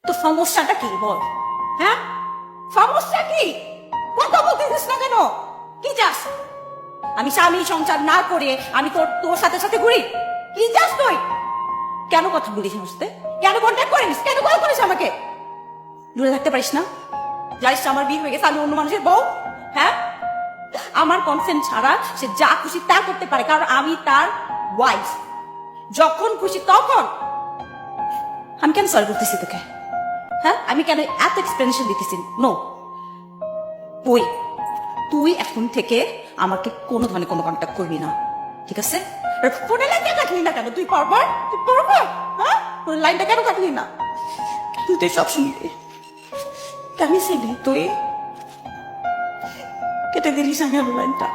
তো সমস্যাটা কি বল? হ্যাঁ, সমস্যা কি? কথা বলতেছিস না কেন? কি চাস? আমি স্বামী সংসার না করে আমি তোর তোর সাথে সাথে ঘুরি? কি চাস তুই? কেন কথা বলিস আমার সাথে? কেন কন্ট্যাক্ট করিস? কেন কল করিস আমাকে? দূরে থাকতে পারিস না? জানিস না আমার বিয়ে হয়ে গেছে, আমি অন্য মানুষের বউ? হ্যাঁ, আমার কনসেন্ট ছাড়া সে যা খুশি তা করতে পারে, কারণ আমি তার ওয়াইফ। যখন খুশি তখন। আমি কেন সরি বলতেছি তোকে? হ্যাঁ, আমি কেন এত এক্সপ্লেনেশন দিতেছি? নো, তুই তুই এখন থেকে আমাকে কোনো ধরনের কোনো কন্ট্যাক্ট করবি না, ঠিক আছে? ফোনে লাইনটা কাটলি না কেন? তুই পরপর তুই পরপর হ্যাঁ, ফোনের লাইনটা কেন কাটলি না? তুই সব শুনবি কেন ছিলি তুই? কেটে দিলিস না কেন লাইনটা?